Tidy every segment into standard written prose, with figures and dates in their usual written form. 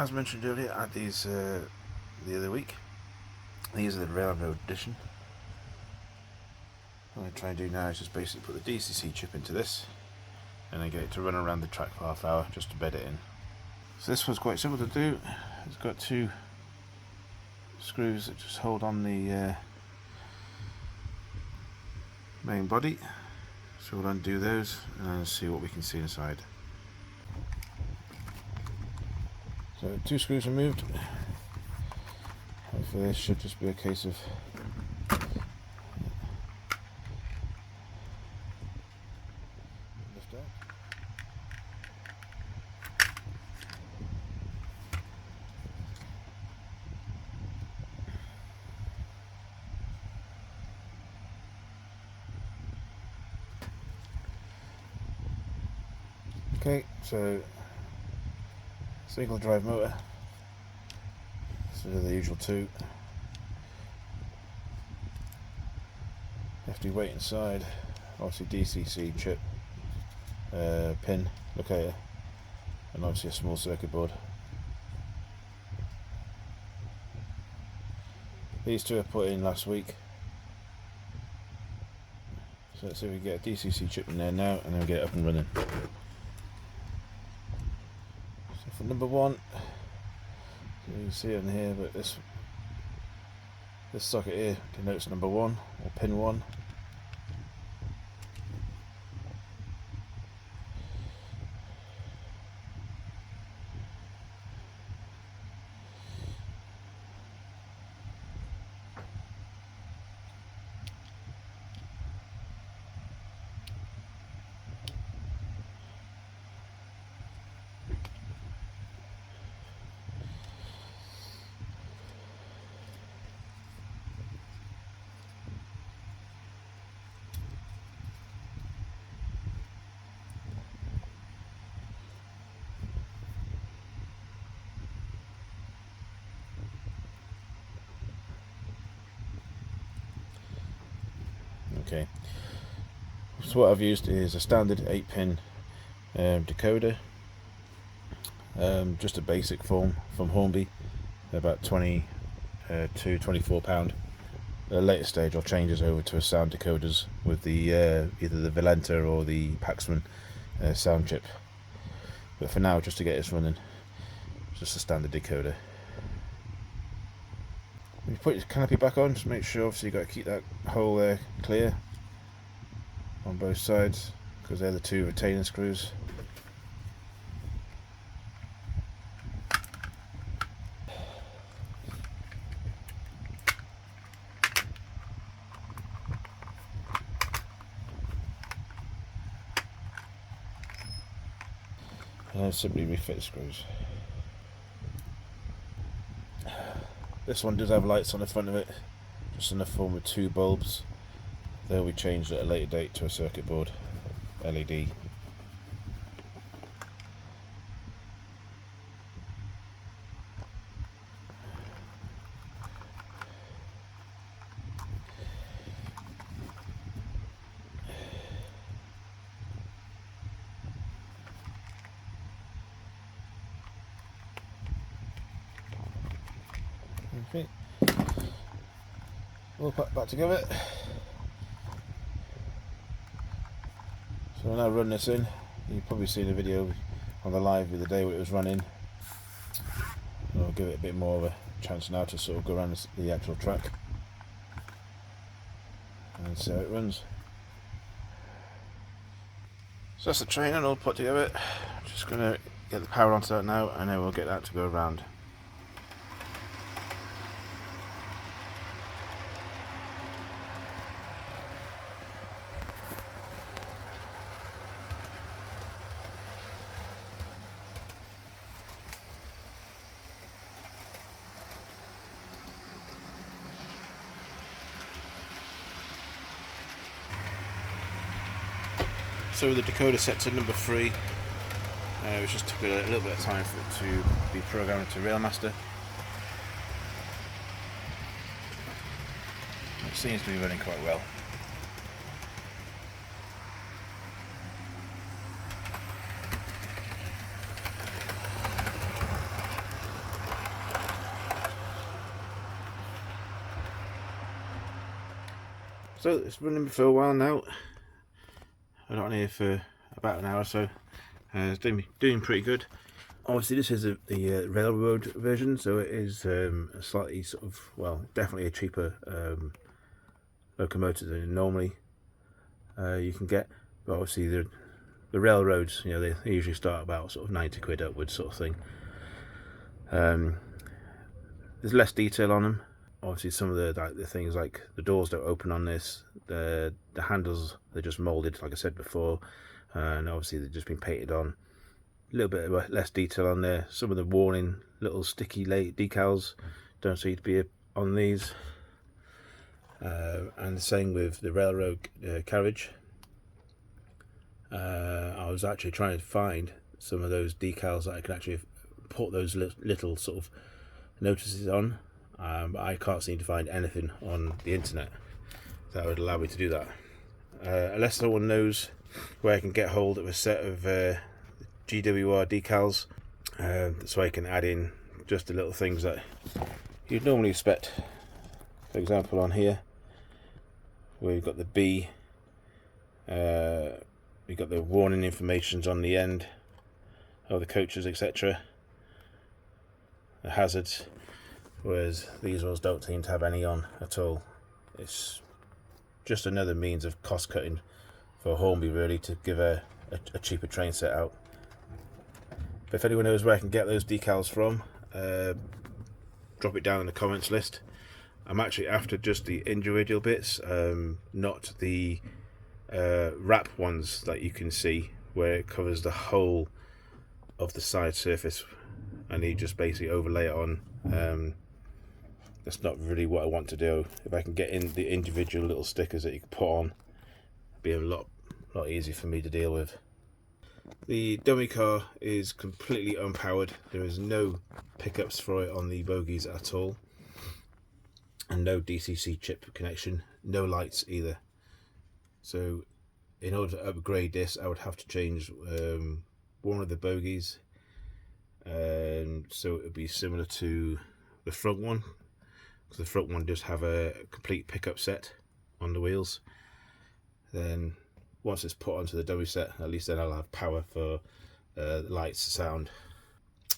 as mentioned earlier, I had these the other week. These are the Railroad Edition. What I'm going to try and do now is just basically put the DCC chip into this and then get it to run around the track for half hour just to bed it in. So this one's quite simple to do. It's got two screws that just hold on the main body. So we'll undo those and then see what we can see inside. So 2 screws removed. Hopefully this should just be a case of lift out. Okay, so single drive motor. So the usual 2. Hefty weight inside. Obviously DCC chip, pin, locator, and obviously a small circuit board. These 2 I put in last week. So let's see if we can get a DCC chip in there now, and then we'll get it up and running. So for number 1, you can see it in here, but this socket here denotes number 1 or pin 1. Okay, so what I've used is a standard 8-pin decoder, just a basic form from Hornby, about £24. At a later stage I'll change this over to a sound decoders with the either the Valenta or the Paxman sound chip, but for now, just to get this running, just a standard decoder. When you put your canopy back on, just make sure obviously you've got to keep that hole there clear on both sides, because they're the 2 retaining screws. And then simply refit the screws. This one does have lights on the front of it, just in the form of 2 bulbs. They'll be changed at a later date to a circuit board LED. Okay, all packed back together. So when I run this in, you've probably seen a video on the live the other day when it was running. I'll give it a bit more of a chance now to sort of go around the actual track and see how it runs. So that's the trainer all put together. Just going to get the power onto that now, and then we'll get that to go around. So the decoder set to number 3, it just took a little bit of time for it to be programmed to Railmaster. It seems to be running quite well. So it's running for a while now. I've been on here for about an hour or so. It's doing pretty good. Obviously this is the railroad version, so it is a slightly sort of, well, definitely a cheaper locomotive than normally you can get. But obviously the railroads, you know, they usually start about sort of 90 quid upwards sort of thing. There's less detail on them. Obviously some of the things like the doors don't open on this, the handles, they're just moulded like I said before, and obviously they've just been painted on. A little bit less detail on there. Some of the warning little sticky decals don't seem to be on these, and the same with the railroad carriage. I was actually trying to find some of those decals that I can actually put those little sort of notices on, but I can't seem to find anything on the internet that would allow me to do that, unless someone knows where I can get hold of a set of GWR decals, so I can add in just the little things that you'd normally expect. For example, on here we've got the B, we've got the warning informations on the end of the coaches, etc., the hazards, whereas these ones don't seem to have any on at all. It's just another means of cost cutting for Hornby, really, to give a cheaper train set out. But if anyone knows where I can get those decals from, drop it down in the comments list. I'm actually after just the individual bits, not the wrap ones that you can see where it covers the whole of the side surface and you just basically overlay it on. That's not really what I want to do. If I can get in the individual little stickers that you can put on, it'd be a lot easier for me to deal with. The dummy car is completely unpowered. There is no pickups for it on the bogies at all, and no DCC chip connection, no lights either. So in order to upgrade this, I would have to change one of the bogies, so it would be similar to the front one, because the front one does have a complete pickup set on the wheels. Then once it's put onto the dummy set, at least then I'll have power for lights, sound.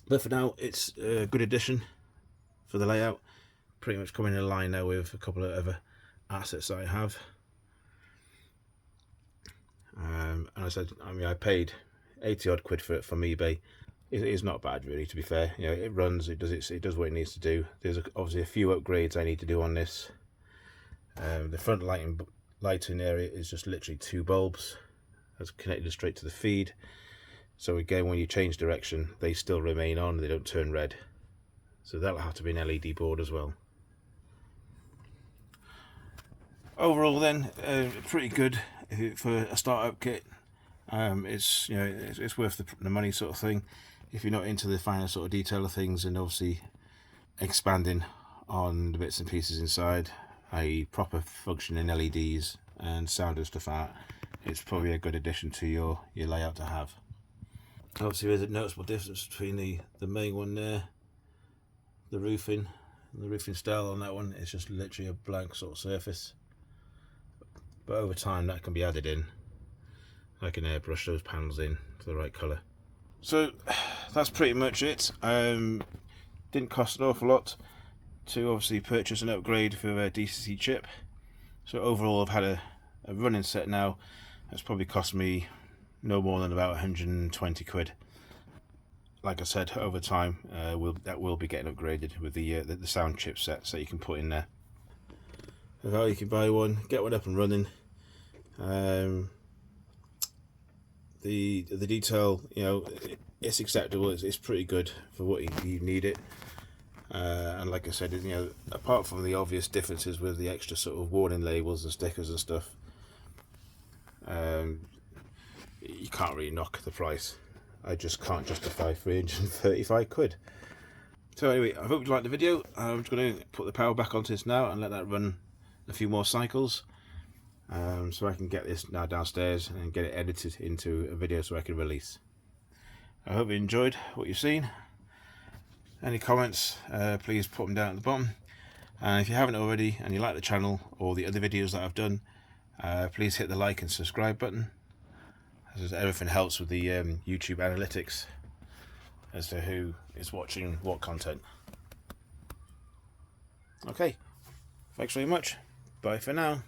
But for now, it's a good addition for the layout. Pretty much coming in line now with a couple of other assets that I have. And I said, I mean, I paid 80 odd quid for it from eBay. It is not bad, really, to be fair. You know, it runs, it does what it needs to do. There's obviously a few upgrades I need to do on this. The front lighting area is just literally 2 bulbs that's connected straight to the feed, so again, when you change direction, they still remain on, they don't turn red. So that'll have to be an LED board as well. Overall then, pretty good for a startup kit. It's, you know, it's worth the money sort of thing if you're not into the finer sort of detail of things, and obviously expanding on the bits and pieces inside, i.e. proper functioning LEDs and sound and stuff out. It's probably a good addition to your layout to have. Obviously there's a noticeable difference between the main one there, the roofing style on that one. It's just literally a blank sort of surface, but over time that can be added in. I can airbrush those panels in to the right colour. So that's pretty much it. Didn't cost an awful lot to obviously purchase an upgrade for a DCC chip. So overall I've had a running set now that's probably cost me no more than about 120 quid. Like I said, over time that will be getting upgraded with the sound chip sets that you can put in there. So you can buy one, get one up and running. The detail, you know, it's acceptable. It's pretty good for what you need it. And like I said, you know, apart from the obvious differences with the extra sort of warning labels and stickers and stuff, you can't really knock the price. I just can't justify 335 quid. So anyway, I hope you liked the video. I'm just going to put the power back onto this now and let that run a few more cycles, so I can get this now downstairs and get it edited into a video so I can release. I hope you enjoyed what you've seen. Any comments, please put them down at the bottom, and if you haven't already and you like the channel or the other videos that I've done, Please hit the like and subscribe button, as everything helps with the YouTube analytics as to who is watching what content. Okay, thanks very much. Bye for now.